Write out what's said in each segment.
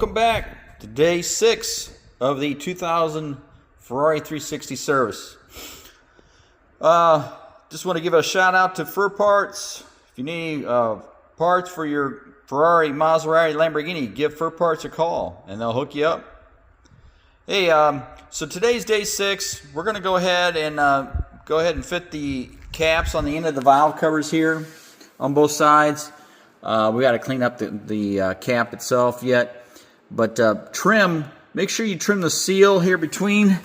Welcome back to day 6 of the 2000 Ferrari 360 service. Just want to give a shout out to Fur Parts. If you need parts for your Ferrari, Maserati, Lamborghini, give Fur Parts a call and they'll hook you up. Hey, so today's day 6. We're going to go ahead and fit the caps on the end of the valve covers here on both sides. We got to clean up the cap itself yet, but make sure you trim the seal here between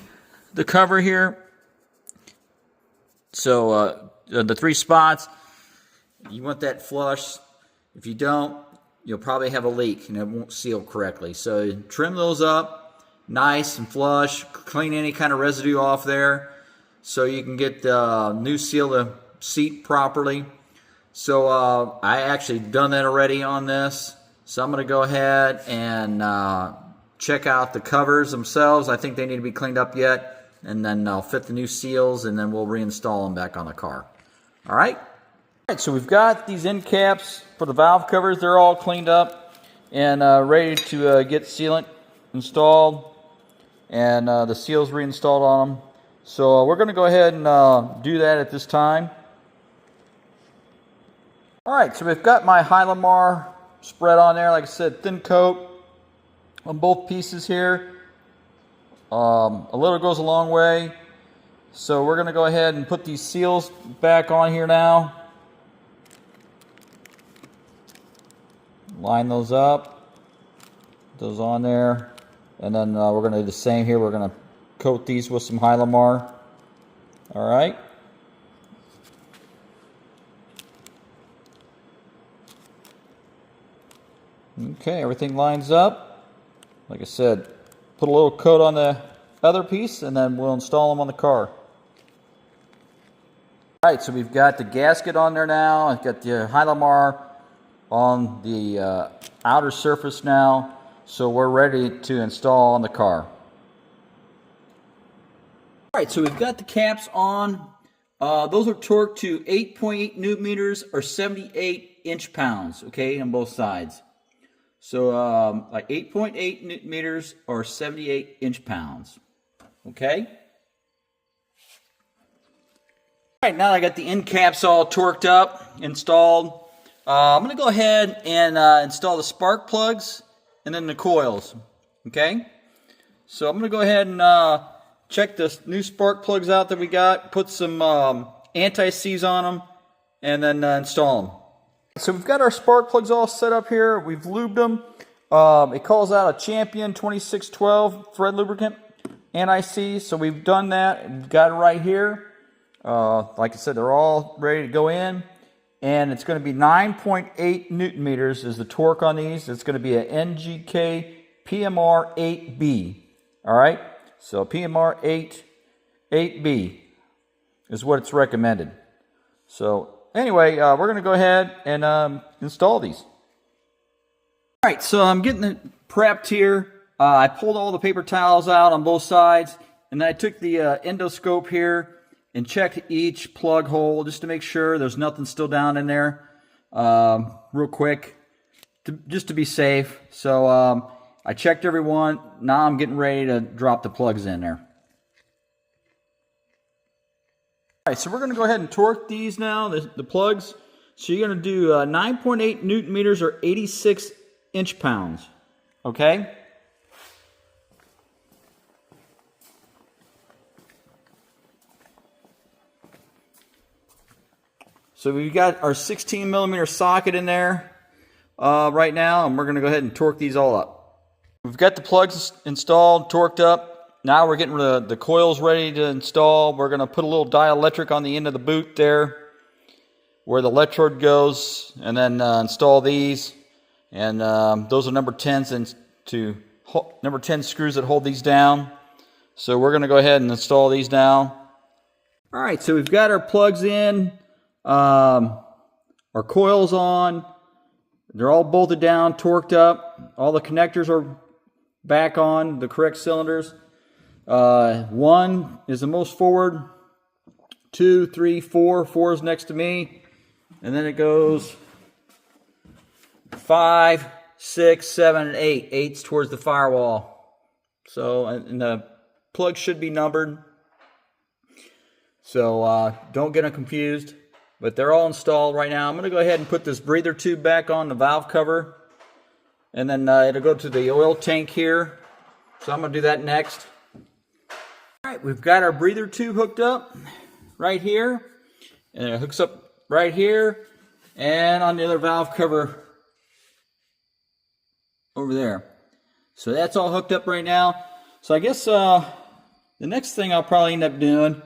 the cover here. So the 3 spots, you want that flush. If you don't, you'll probably have a leak and it won't seal correctly. So trim those up nice and flush. Clean any kind of residue off there so you can get the new seal to seat properly. So I actually done that already on this. So I'm going to go ahead and check out the covers themselves. I think they need to be cleaned up yet. And then I'll fit the new seals and then we'll reinstall them back on the car. All right? All right, so we've got these end caps for the valve covers. They're all cleaned up and ready to get sealant installed and the seals reinstalled on them. So we're going to go ahead and do that at this time. Alright, so we've got my Hylamar spread on there, like I said, thin coat on both pieces here. A little goes a long way. So we're going to go ahead and put these seals back on here now. Line those up, those on there, and then we're going to do the same here. We're going to coat these with some Hylamar. Alright. Okay, everything lines up. Like I said, put a little coat on the other piece and then we'll install them on the car. Alright, so we've got the gasket on there now. I've got the Hylamar on the outer surface now. So we're ready to install on the car. Alright, so we've got the caps on. Those are torqued to 8.8 newton meters or 78 inch-pounds, okay, on both sides. So like 8.8 newton meters or 78 inch-pounds. Okay? Alright, now I got the end caps all torqued up, installed. I'm going to go ahead and install the spark plugs and then the coils. Okay? So I'm going to go ahead and check the new spark plugs out that we got, put some anti-seize on them, and then install them. So we've got our spark plugs all set up here. We've lubed them. It calls out a Champion 2612 thread lubricant anti-seize. So we've done that and got it right here. Like I said, they're all ready to go in. And it's going to be 9.8 newton meters is the torque on these. It's going to be a NGK PMR 8B. All right. So PMR 8B is what it's recommended. So anyway, we're going to go ahead and install these. All right, so I'm getting it prepped here. I pulled all the paper towels out on both sides, and then I took the endoscope here and checked each plug hole just to make sure there's nothing still down in there real quick, just to be safe. So I checked every one. Now I'm getting ready to drop the plugs in there. Alright, so we're going to go ahead and torque these now, the plugs. So you're going to do 9.8 newton meters or 86 inch-pounds. Okay? So we've got our 16 millimeter socket in there right now, and we're going to go ahead and torque these all up. We've got the plugs installed, torqued up. Now we're getting the coils ready to install. We're going to put a little dielectric on the end of the boot there where the electrode goes, and then install these. And those are number 10s and number 10 screws that hold these down. So we're going to go ahead and install these now. All right, so we've got our plugs in, our coils on. They're all bolted down, torqued up. All the connectors are back on the correct cylinders. 1 is the most forward, 2, 3, 4. 4 is next to me, and then it goes 5, 6, 7, and 8. 8's towards the firewall. So, and the plug should be numbered. So don't get them confused. But they're all installed right now. I'm going to go ahead and put this breather tube back on the valve cover. And then it'll go to the oil tank here. So I'm going to do that next. Alright, we've got our breather tube hooked up right here. And it hooks up right here. And on the other valve cover over there. So that's all hooked up right now. So I guess the next thing I'll probably end up doing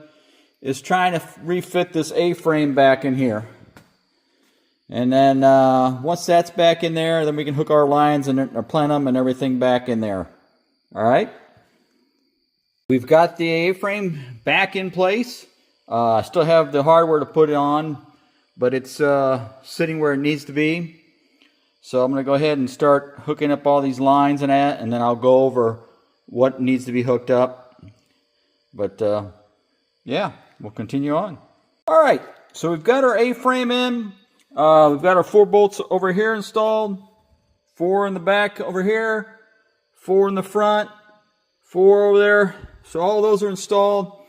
is trying to refit this A-frame back in here. And then once that's back in there, then we can hook our lines and our plenum and everything back in there. Alright? We've got the A-frame back in place. I still have the hardware to put it on, but it's sitting where it needs to be. So I'm going to go ahead and start hooking up all these lines and that, and then I'll go over what needs to be hooked up. But yeah, we'll continue on. Alright, so we've got our A-frame in. We've got our 4 bolts over here installed. 4 in the back over here. 4 in the front. 4 over there. So all those are installed.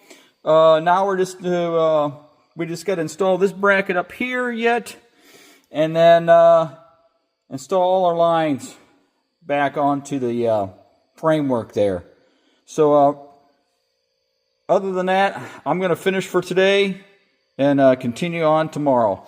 Now we're just we just got to install this bracket up here yet, and then install all our lines back onto the framework there. So other than that, I'm going to finish for today and continue on tomorrow.